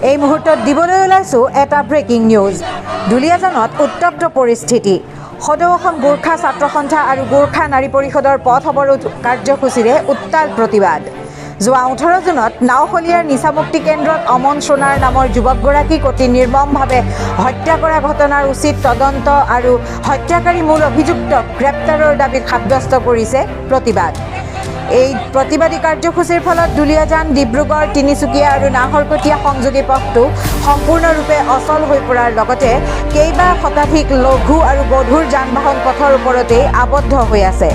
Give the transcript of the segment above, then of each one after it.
এই মুহূৰ্তত দিবলৈ ওলাইছো এটা ব্ৰেকিং নিউজ। দুলিয়াজানত উত্তপ্ত পৰিস্থিতি। সদৌ অসম গোৰ্খা ছাত্ৰ সন্থা আৰু গোৰ্খা নাৰী পৰিষদৰ পথ অৱৰোধ কাৰ্যসূচীৰে উত্তাল প্ৰতিবাদ। যোৱা 18 জুনত নাওশলিয়াৰ নিচামুক্তি কেন্দ্ৰত অমন সোণাৰ নামৰ যুৱকগৰাকীক অতি নিৰ্মমভাৱে হত্যা কৰা ঘটনাৰ উচিত তদন্ত আৰু হত্যাকাৰী মূল অভিযুক্তক গ্ৰেপ্তাৰৰ দাবীত সাব্যস্ত কৰিছে প্ৰতিবাদ। এই প্ৰতিবাদী কাৰ্যসূচীৰ ফলত দুলিয়াজান, ডিব্ৰুগড়, তিনিচুকীয়া আৰু নাহৰকটীয়া সংযোগী পথটো সম্পূৰ্ণৰূপে অচল হৈ পৰাৰ লগতে কেইবা শতাধিক লঘু আৰু গধুৰ যান-বাহন পথৰ ওপৰতেই আবদ্ধ হৈ আছে।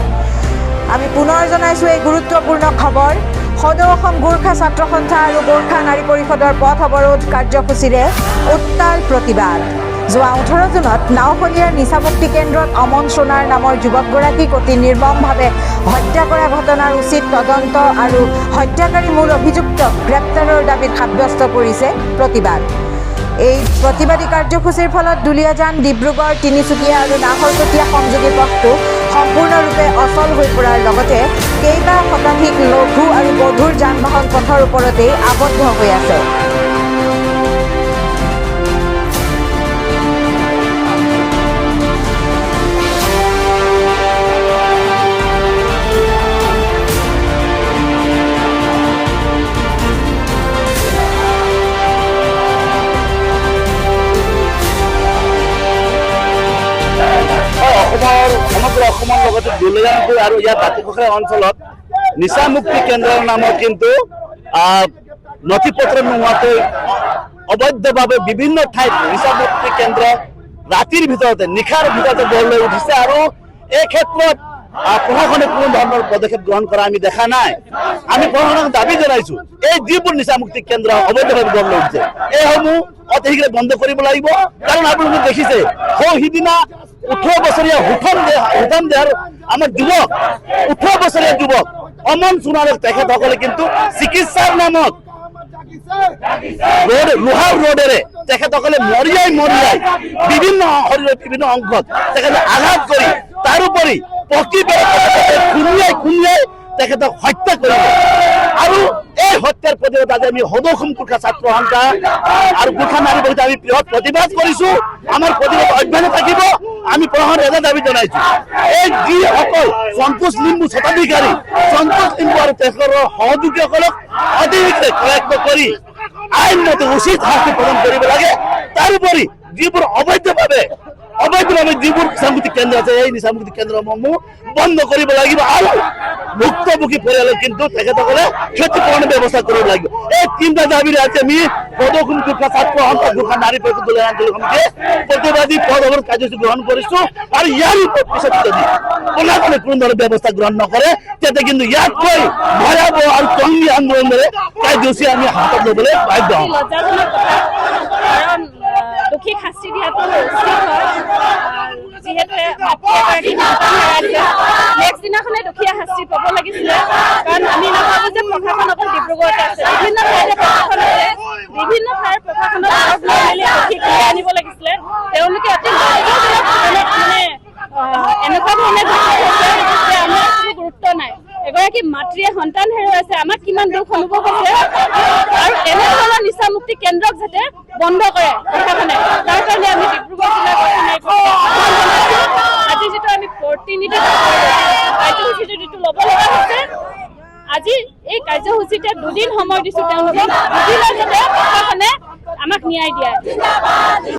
আমি পুনৰ জনাইছোঁ এই গুৰুত্বপূৰ্ণ খবৰ। সদৌ অসম গোৰ্খা ছাত্ৰ সন্থা আৰু গোৰ্খা নাৰী পৰিষদৰ পথ অৱৰোধ কাৰ্যসূচীৰে উত্তাল প্ৰতিবাদ। যোৱা 18 জুনত নাওশলিয়াৰ নিচামুক্তি কেন্দ্ৰত অমন সোণাৰ নামৰ যুৱকগৰাকীক অতি নিৰ্মমভাৱে হত্যা কৰা ঘটনাৰ উচিত তদন্ত আৰু হত্যাকাৰী মূল অভিযুক্তক গ্ৰেপ্তাৰৰ দাবীত সাব্যস্ত কৰিছে প্ৰতিবাদ। এই প্ৰতিবাদী কাৰ্যসূচীৰ ফলত দুলিয়াজান, ডিব্ৰুগড়, তিনিচুকীয়া আৰু নাহৰকটীয়া সংযোগী পথটো সম্পূৰ্ণৰূপে অচল হৈ পৰাৰ লগতে কেইবা শতাধিক লঘু আৰু গধুৰ যান-বাহন পথৰ ওপৰতেই আবদ্ধ হৈ আছে। সমগ্ৰ অসমৰ লগতে দুলিয়াজানপুৰ আৰু ইয়াৰ দাঁতিকাষৰীয়া অঞ্চলত নিচামুক্তি কেন্দ্ৰৰ নামত কিন্তু নথি পত্ৰ নোহোৱাকৈ অবৈধভাৱে বিভিন্ন ঠাইত নিচামুক্তি কেন্দ্ৰ ৰাতিৰ ভিতৰতে নিশাৰ ভিতৰতে গঢ় লৈ উঠিছে আৰু এই ক্ষেত্ৰত প্ৰশাসনে কোনো ধৰণৰ পদক্ষেপ গ্ৰহণ কৰা আমি দেখা নাই। আমি প্ৰশাসনক দাবী জনাইছো, এই যিবোৰ নিচামুক্তি কেন্দ্ৰ অবৈধভাৱে গঢ় লৈ উঠিছে এইসমূহ অতি শীঘ্ৰে বন্ধ কৰিব লাগিব। কাৰণ আপোনালোকে দেখিছে সিদিনা 18 বছৰীয়া হুথাম দেহৰ আমাৰ যুৱক 18 বছৰীয়া যুৱক অমন সোণাৰক তেখেতসকলে কিন্তু চিকিৎসাৰ নামত লোহাৰ ৰোডেৰে তেখেতসকলে মৰিয়াই বিভিন্ন শৰীৰৰ বিভিন্ন অংশত তেখেতে আঘাত কৰি তাৰোপৰি পকি খুন্দিয়াই তেখেতক হত্যা কৰিব। আৰু এই হত্যাৰ প্ৰতিবাদ আজি আমি সদৌ অসম গোৰ্খা ছাত্ৰ সন্থা আৰু গোৰ্খা নাৰী পৰিষদ আমি বৃহৎ প্ৰতিবাদ কৰিছো। আমাৰ প্ৰতিবাদ অব্যাহত থাকিব। আমি প্ৰশাসনক এটা দাবী জনাইছো, এই যিসকল সন্তোষ লিম্বু স্বত্বাধিকাৰী সন্তোষ লিম্বু আৰু তেখেতৰ সহযোগীসকলক অতি শীঘ্ৰে কলেক্ট কৰি আইনমতে উচিত শাস্তি প্ৰদান কৰিব লাগে। তাৰোপৰি যিবোৰ অবৈধভাৱে যিবোৰ নিচামুক্তি কেন্দ্ৰ আছে এই নিচামুক্তি কেন্দ্ৰসমূহ বন্ধ কৰিব লাগিব আৰু ভুক্তভোগী পৰিয়ালক কিন্তু তেখেতসকলে ক্ষতিপূৰণৰ ব্যৱস্থা কৰিব লাগিব। এই তিনিটা দাবীৰে আজি আমি সদৌ অসম গোৰ্খা ছাত্ৰ সন্থা গোৰ্খা নাৰী পৰিষদ দুলিয়াজান আঞ্চলিক সমিতিয়ে প্ৰতিবাদী পথ অৱৰোধ কাৰ্যসূচী গ্ৰহণ কৰিছো। আৰু ইয়াৰ পিছত যদি প্ৰশাসনে কোনো ধৰণৰ ব্যৱস্থা গ্ৰহণ নকৰে তেতিয়া কিন্তু ইয়াতকৈ ভয়াৱহ আৰু জংগী আন্দোলনেৰে কাৰ্যসূচী আমি হাতত ল'বলৈ বাধ্য হ'ম। দুখীক শাস্তি দিয়াটো উচিত হয়, যিহেতু নেক্সট দিনাখনে দুখীয়া শাস্তি পাব লাগিছিলে। কাৰণ আমি নাভাবো যে প্ৰশাসন অকল ডিব্ৰুগড়তে আছে, বিভিন্ন ঠাইৰ প্ৰশাসনক দুখীক উলিয়াই আনিব লাগিছিলে। তেওঁলোকে অতি মানে এনেকুৱা ধৰণে আমাৰ কোনো গুৰুত্ব নাই। এগৰাকী মাতৃয়ে সন্তান হেৰুৱাইছে, আমাক কিমান দুখ অনুভৱ হৈছে। আৰু এনেধৰণৰ নিচামুক্তি কেন্দ্ৰক যাতে বন্ধ কৰে প্ৰশাসনে, তাৰ কাৰণে আমি ডিব্ৰুগড় জিলা আজি যিটো আমি প্ৰতিনিধি কাৰ্যসূচীটো যিটো ল'ব লগা হৈছে, আজি এই কাৰ্যসূচীতে 2 দিন সময় দিছো তেওঁলোকক, দুদিনৰ যাতে প্ৰশাসনে আমাক ন্যায় দিয়ে।